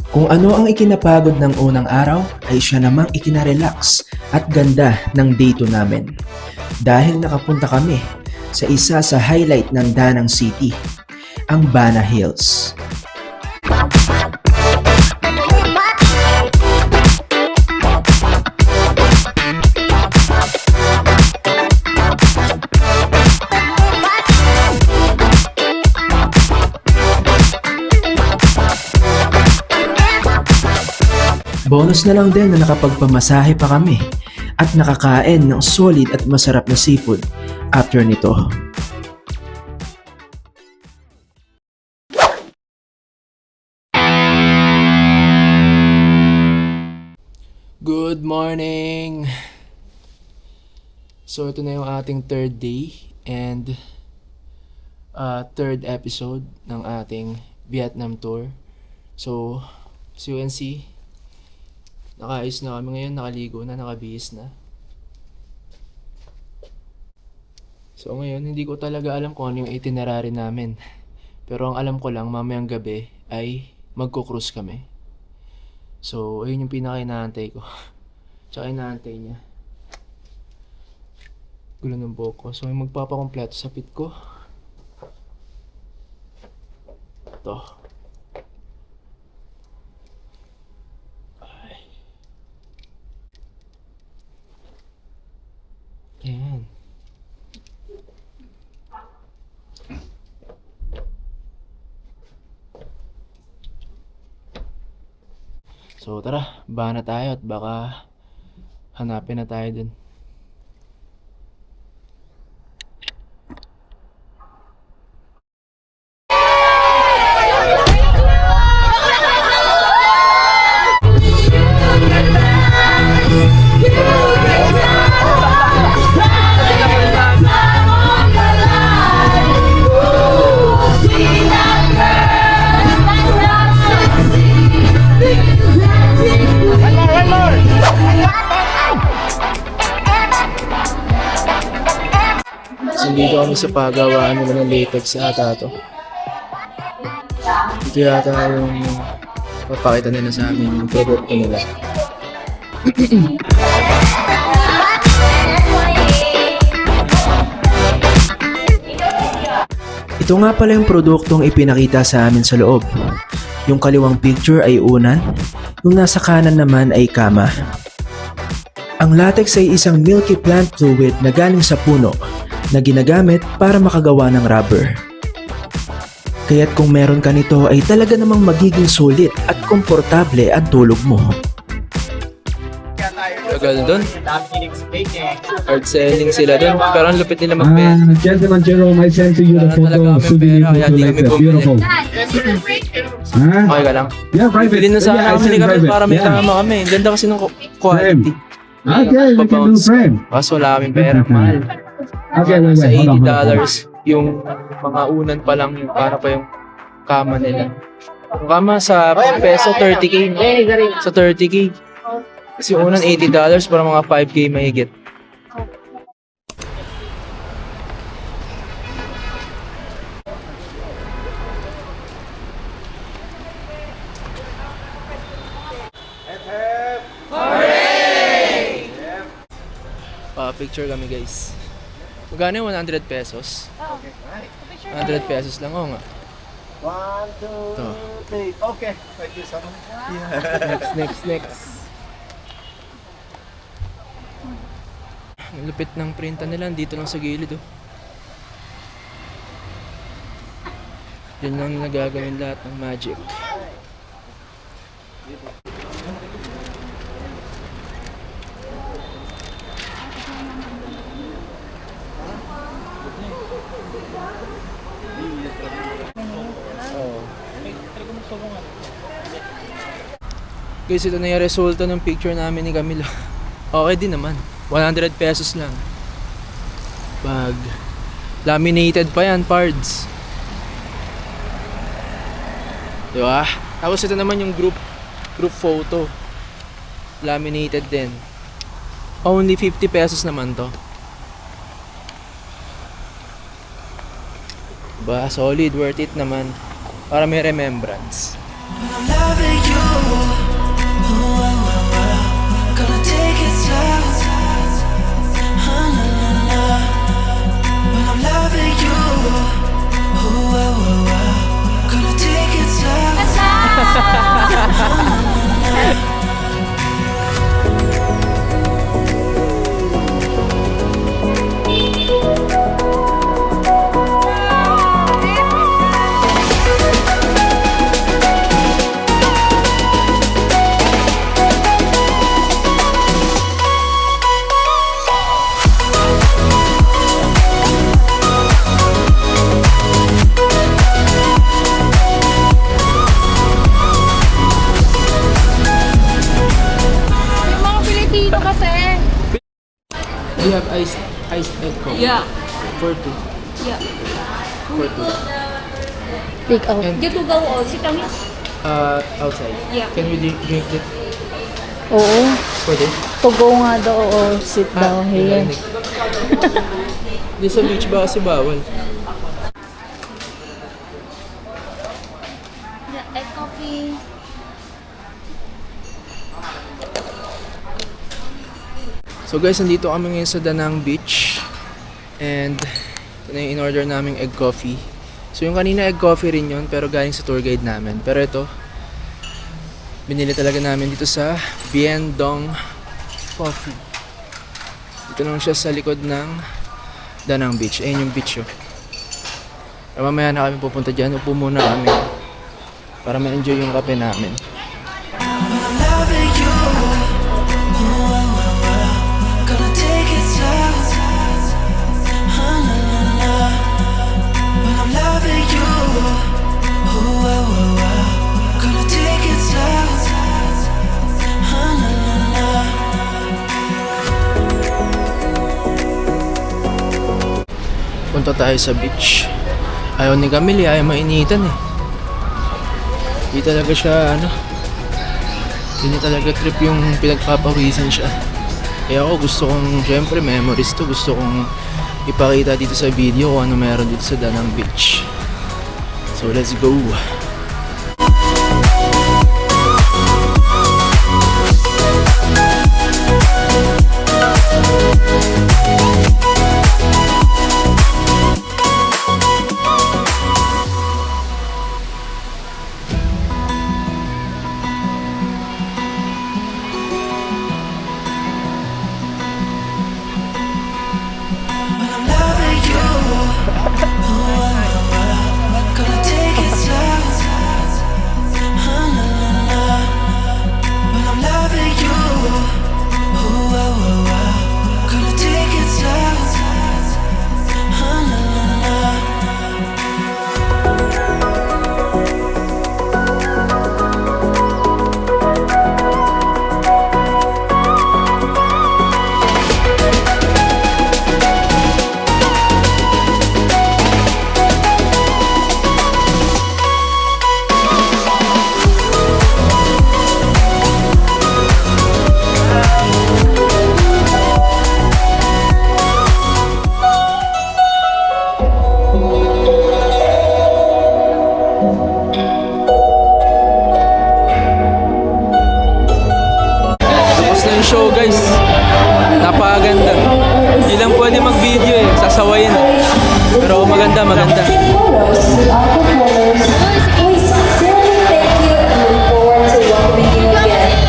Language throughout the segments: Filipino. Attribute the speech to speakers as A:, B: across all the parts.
A: Kung ano ang ikinapagod ng unang araw ay siya namang ikinarelax at ganda ng day 2 namin. Dahil nakapunta kami sa isa sa highlight ng Danang City, ang Bana Hills. Bonus na lang din na nakapagpamasahe pa kami at nakakain ng solid at masarap na seafood after nito. Good morning! So ito na yung ating third day and third episode ng ating Vietnam tour. So, as you can see, nakaayos na kami ngayon, nakaligo na, nakabihis na. So ngayon, hindi ko talaga alam kung ano yung itinerary namin. Pero ang alam ko lang, mamayang gabi ay magko-cruise kami. So, ayun yung pinaka-inaantay ko. Tsaka inaantay niya. Gulo ng buhok ko. So, may magpapakompleto sa pit ko. Ito. Ayan. So tara, bahan na tayo at baka hanapin na tayo dun. Dito kami sa pagawaan nila ng latex ata to. Ito yata yung papakita nila sa amin yung produkto nila. Ito nga pala yung produktong ipinakita sa amin sa loob. Yung kaliwang picture ay unan, yung nasa kanan naman ay kama. Ang latex ay isang milky plant fluid na galing sa puno na ginagamit para makagawa ng rubber. Kaya't kung meron ka nito ay talaga namang magiging sulit at komportable ang tulog mo. Tagal doon. Hard selling sila doon. Pero ang lupit nila mag-pera.
B: Gentleman Jerome, I sent to you the photo. Beautiful.
A: Okay ka lang?
B: Yeah, private.
A: Bilhin na sana kami kami para may tama kami. Ganda kasi ng quality.
B: Okay, we can do friend.
A: Kaso wala kaming pera. Mahal.
B: Okay,
A: Sa
B: wait. Hold
A: $80 yung mga unan pa lang yung para pa yung kama nila. Yung kama sa peso 30k. Sa 30k. Kasi yung unan $80 para mga 5k mahigit. Picture kami guys. Magkano yung 100 pesos? 100 pesos lang, oo nga.
C: 1, 2, 3. Okay. Thank you so much.
A: Next. Ang lupit ng printan nila, dito lang sa gilid oh. Diyan lang nagagawin lahat ng magic. Guys, ito na yung resulta ng picture namin ni Camilo. Okay din naman. 100 pesos lang. Bag. Laminated pa yan, parts. Diba? Tapos ito naman yung group photo. Laminated din. Only 50 pesos naman to. Diba? Solid, worth it naman. Para may remembrance.
D: I'm loving you.
A: you have iced egg coffee?
D: Yeah.
A: For two.
D: Yeah.
A: For two.
E: Take out.
A: And
D: Get to go all. Sit down here.
A: outside.
D: Yeah.
A: Can we drink it?
E: Oo.
A: Pwede?
E: To go nga daw. Oo. Sit down here.
A: narinig. Di sa beach ba kasi bawal?
D: Yeah, egg coffee.
A: So guys, nandito kami ngayon sa Danang Beach. And ito na yung in-order naming egg coffee. So yung kanina egg coffee rin yun, pero galing sa tour guide namin. Pero ito, binili talaga namin dito sa Bien Dong Coffee. Dito lang siya sa likod ng Danang Beach. Ayun yung beach yun. Pero mamaya na kami pupunta dyan. Upo muna kami para ma-enjoy yung kape namin. Punta tayo sa beach. Ayaw ni Camille, ayaw mainitan eh. Hindi talaga siya hindi talaga trip yung pinagpapawisan siya. Kaya ako gusto kong, syempre memories to, gusto kong ipakita dito sa video kung ano meron dito sa Danang Beach. So let's go! Show guys, napakaganda. Hindi lang pwede mag-video eh, sasawayin eh. Pero maganda.
F: Photos with our performers. We sincerely thank you and look forward to welcoming you again.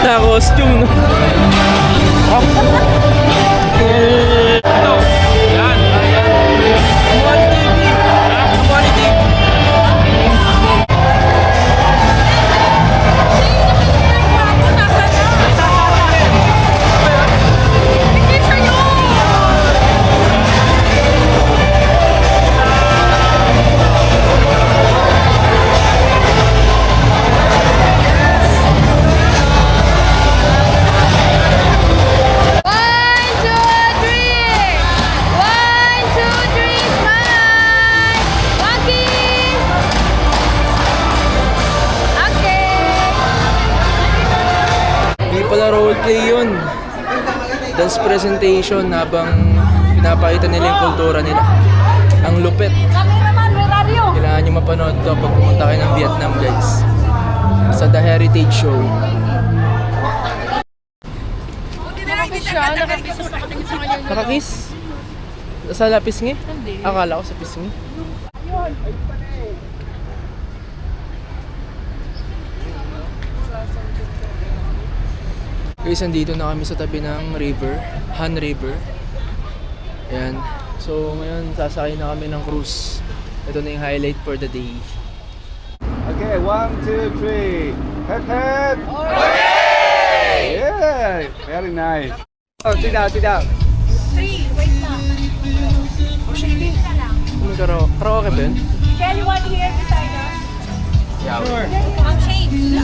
A: Na-costume no? Ito, yan. Kumari TV. Kumari TV. Pala roleplay yun. Dance presentation habang pinapakita nila yung kultura nila. Ang lupit. Kailangan nyo mapanood to pag pumunta kayo ng Vietnam guys. Sa The Heritage Show. Nakakiss? Sa lapis ngi? Akala ko sa pisngi. Guys, andito na kami sa tabi ng river, Han River. Ayan. So, ngayon, sasakay na kami ng cruise. Ito na yung highlight for the day.
C: Okay, 1, 2, 3. Head. Okay! Yeah, very nice. Oh, sit down.
A: Karaoke ba yun?
D: Can you want here beside us?
C: Sure.
D: I'm changed.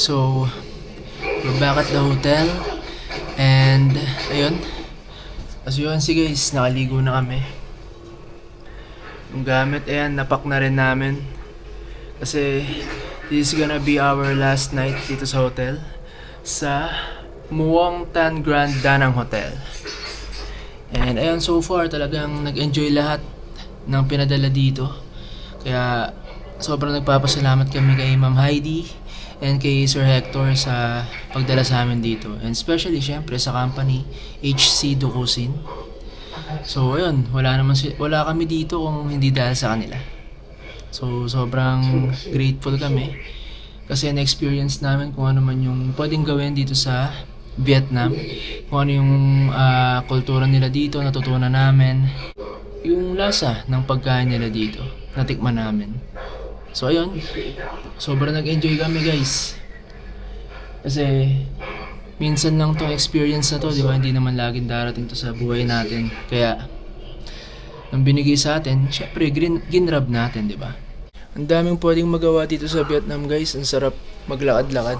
A: So, we're back at the hotel. And, ayun. As you can see guys, nakaligo na kami. Yung gamit, ayan, napak na rin namin. Kasi, this is gonna be our last night dito sa hotel. Sa Muang Tan Grand Danang Hotel. And, ayun, so far, talagang nag-enjoy lahat ng pinadala dito. Kaya, sobrang nagpapasalamat kami kay Ma'am Heidi and kay Sir Hector sa pagdala sa amin dito. And especially, syempre, sa company, HC Dukusin. So, ayun, wala kami dito kung hindi dahil sa kanila. So, sobrang grateful kami. Kasi na-experience namin kung ano man yung pwedeng gawin dito sa Vietnam. Kung ano yung kultura nila dito, natutunan namin. Yung lasa ng pagkain nila dito, natikman namin. So ayun, sobrang nag-enjoy kami guys. Kasi minsan lang tong experience na to, di ba? Hindi naman laging darating to sa buhay natin. Kaya nung binigay sa atin, syempre ginrab natin, di ba? Ang daming pwedeng magawa dito sa Vietnam guys. Ang sarap maglakad-lakad.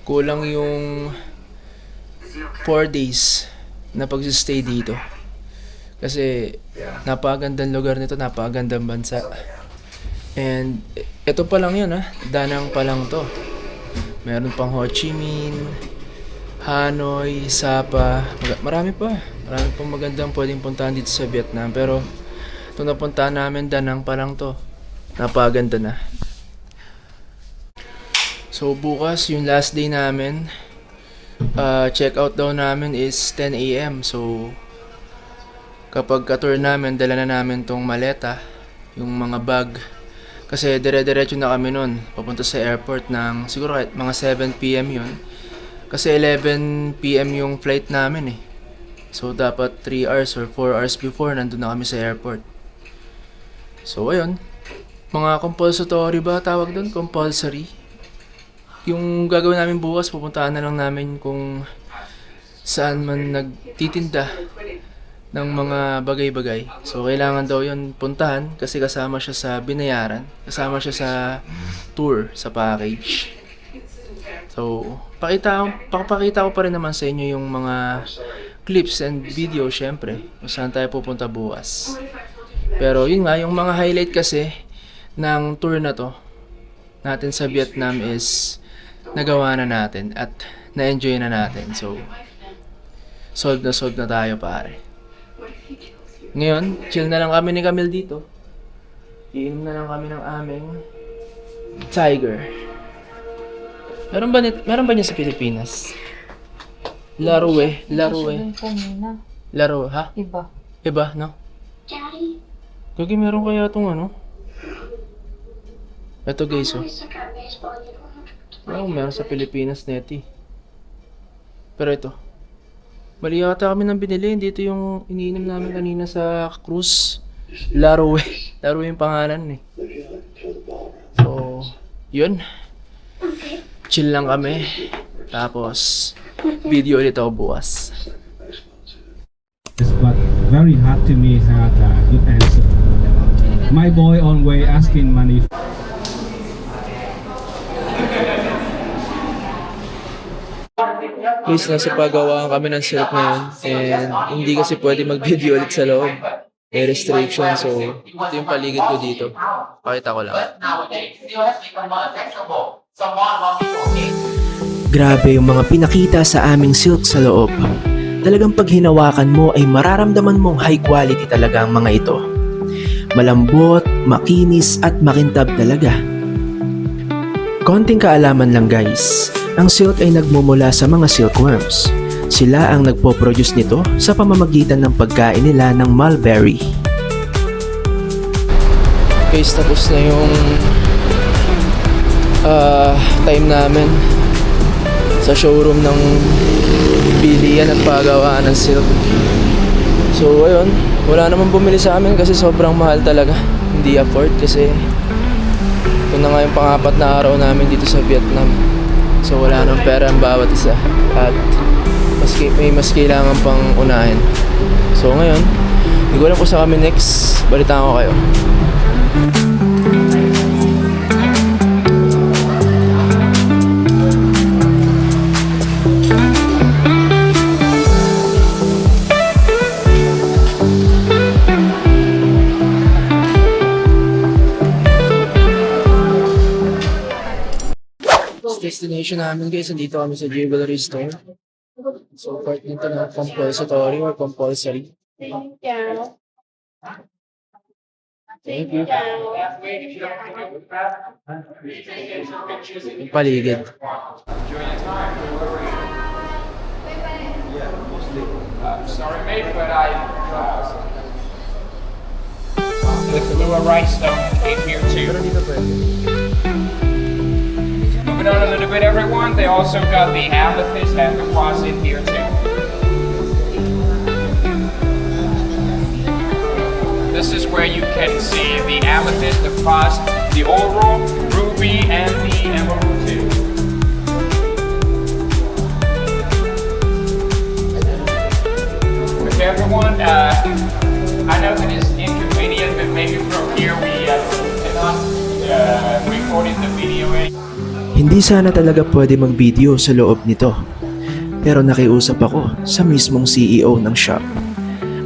A: Kulang yung 4 days na pagsistay dito. Kasi napakagandang lugar nito, napakagandang bansa. And ito pa lang yun Danang pa lang to. Meron pang Ho Chi Minh, Hanoi, Sapa, marami pang magandang pwedeng puntahan dito sa Vietnam. Pero itong napuntahan namin, Danang pa lang to. Napakaganda na. So bukas yung last day namin. Check out daw namin is 10 AM. So kapag ka-tour namin, dala na namin tong maleta, yung mga bag. Kasi dire-diretso na kami nun, papunta sa airport ng siguro kahit mga 7 PM yun. Kasi 11 PM yung flight namin eh. So dapat 3 hours or 4 hours before nandun na kami sa airport. So ayun, mga compulsory ba tawag doon? Compulsory. Yung gagawin namin bukas, pupuntahan na lang namin kung saan man nagtitinda ng mga bagay-bagay. So, kailangan daw yun puntahan kasi kasama siya sa binayaran. Kasama siya sa tour, sa package. So, papakita ko pa rin naman sa inyo yung mga clips and video syempre kung saan tayo pupunta bukas. Pero yun nga, yung mga highlight kasi ng tour na to natin sa Vietnam is nagawa na natin at na-enjoy na natin. So, solve na tayo pare. Ngayon, chill na lang kami ni Camille dito. Iinom na lang kami ng aming Tiger. Meron ba niya sa Pilipinas? Laro, ha? Iba, no? Kagi meron kaya itong ano? Ito guys, oh. Meron sa Pilipinas neti. Pero ito. Mali yata kami nang binili. Dito yung iniinom namin kanina sa cruise. Laro yung pangalan eh. So, yun. Chill lang kami. Tapos, video ulit ako bukas.
B: But very hard to me that good answer. My boy on way asking money.
A: Guys, nasa pagawaan kami ng syrup ngayon. And hindi kasi pwede mag-video ulit sa loob. May restriction. So, ito yung paligid ko dito. Pakita ko lang. Grabe yung mga pinakita sa aming silk sa loob. Talagang pag hinawakan mo ay mararamdaman mong high quality talaga ang mga ito. Malambot, makinis at makintab talaga. Konting kaalaman lang guys, ang silk ay nagmumula sa mga silkworms. Sila ang nagpo-produce nito sa pamamagitan ng pagkain nila ng mulberry. Guys, tapos na yung time namin sa showroom ng bilihan at pagawaan ng silk. So ayun, wala namang bumili sa amin kasi sobrang mahal talaga. Hindi afford kasi ito na nga yung pang-apat na araw namin dito sa Vietnam. So wala nang pera ang bawat isa at mas kailangan pang unahin. So ngayon, hindi ko alam kung saan kami next. Balitaan ko kayo. Destination namin guys, nandito kami sa jewelry store. So part nito na compulsory or compulsory. Thank you. Yung paligid.
G: Sorry, mate, but with the Lua Rice Stone came here too.
A: Pero dito pwede.
G: Moving on a little bit, everyone. They also got the amethyst and the cross in here too. This is where you can see the amethyst, the cross, the oral, ruby, and the emerald too. Okay, everyone. I know that it's inconvenient, but maybe from here we cannot record the video.
A: Hindi sana talaga pwede mag-video sa loob nito. Pero nakiusap ako sa mismong CEO ng shop.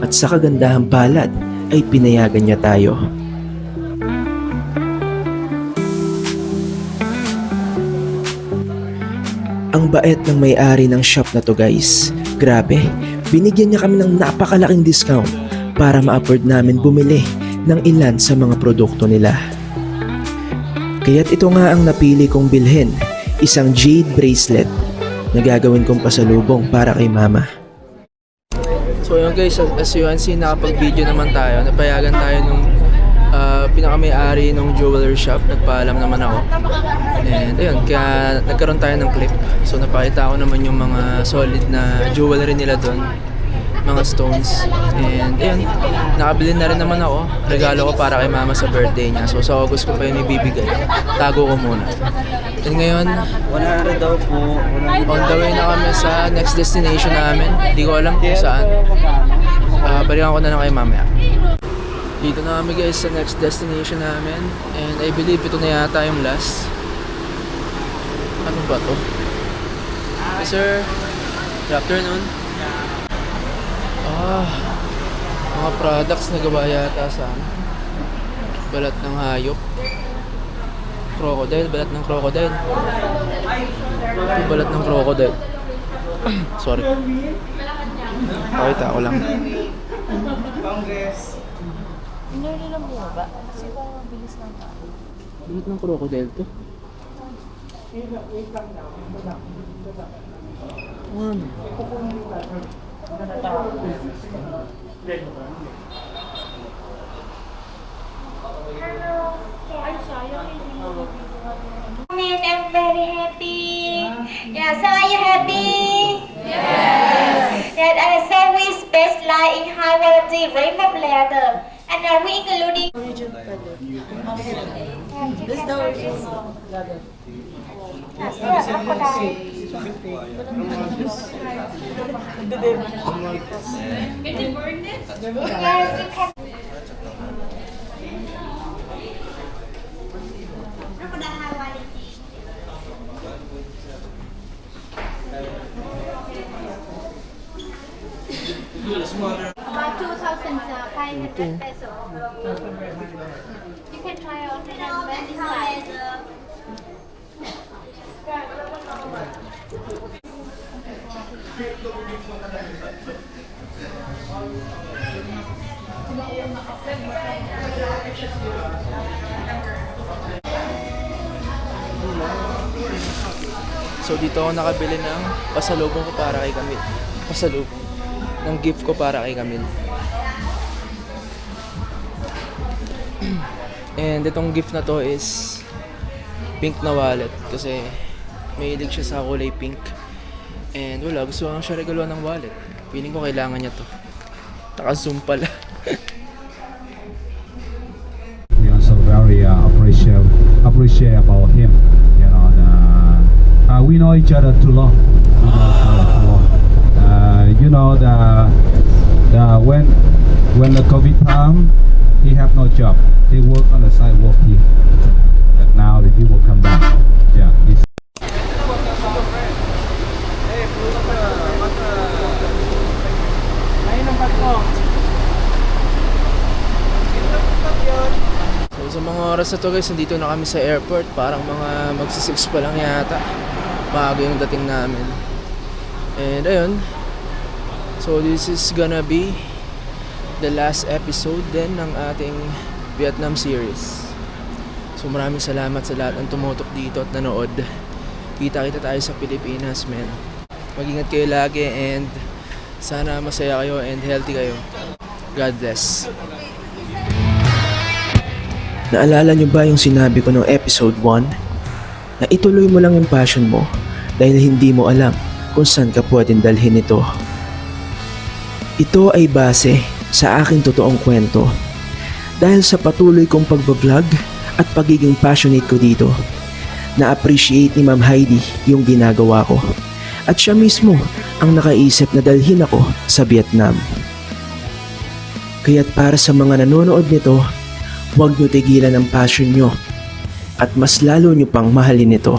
A: At sa kagandahang palad ay pinayagan niya tayo. Ang bait ng may-ari ng shop na to guys. Grabe, binigyan niya kami ng napakalaking discount para ma-afford namin bumili ng ilan sa mga produkto nila. Kaya't ito nga ang napili kong bilhin, isang jade bracelet na gagawin kong pasalubong para kay mama. So yun guys, as you can see, nakapag-video naman tayo. Napayagan tayo nung pinaka-may-ari ng jeweler shop. Nagpaalam naman ako. And ayun, kaya nagkaroon tayo ng clip. So napakita ko naman yung mga solid na jewelry nila doon. Mga stones. And ayun, nakabili na rin naman ako. Regalo ko para kay mama sa birthday niya. So sa August ko pa yun ibibigay. Tago ko muna. And ngayon, on the way na kami sa next destination namin. Hindi ko alam kung saan. Balikan ko na lang kay mamaya. Dito na kami guys sa next destination namin. And I believe ito na yata yung last. Ano ba to? Hey, sir. Good afternoon. Mga products na gawa yata sa balat ng hayop. Crocodile, balat ng crocodile. Ito, balat ng crocodile. Sorry. Pakita ko lang.
E: Hindi nila bumaba. Kasi parang mabilis lang pa.
A: Balat ng crocodile to. Ano?
F: Man, I'm very happy. Yeah, so are you happy? Yes. That I said we specialize in high quality rainbow leather, and are we including? This is the original. That's the crocodile. Yes, you can.
D: About 2,500 peso. You can try out and inside.
A: So dito ako nakabili ng pasalubong ko para kay Camille. Pasalubong. Ng gift ko para kay Camille. And itong gift na to is pink na wallet kasi mahilig siya sa kulay pink. And wala, gusto ko lang siya regaluhan ng wallet. Feeling ko kailangan niya to. Naka-zoom pala.
B: We also very appreciate about him. You know, we know each other too long. You know when the COVID time, he have no job. He work on the sidewalk here. But now he will come back. Yeah.
A: So sa mga oras na to guys, nandito na kami sa airport. Parang mga magsi-6 pa lang yata. Maaga yung dating namin. And ayun. So this is gonna be the last episode din ng ating Vietnam series. So maraming salamat sa lahat ng tumutok dito at nanood. Kita-kita tayo sa Pilipinas, man. Mag-ingat kayo lagi and sana masaya kayo and healthy kayo. God bless. Naalala nyo ba yung sinabi ko ng episode 1? Na ituloy mo lang yung passion mo dahil hindi mo alam kung saan ka pwedeng dalhin ito. Ito ay base sa aking totoong kwento. Dahil sa patuloy kong pagbablog at pagiging passionate ko dito, na-appreciate ni Ma'am Heidi yung ginagawa ko. At siya mismo ang nakaisip na dalhin ako sa Vietnam. Kaya't para sa mga nanonood nito, huwag nyo tigilan ang passion nyo at mas lalo nyo pang mahalin ito.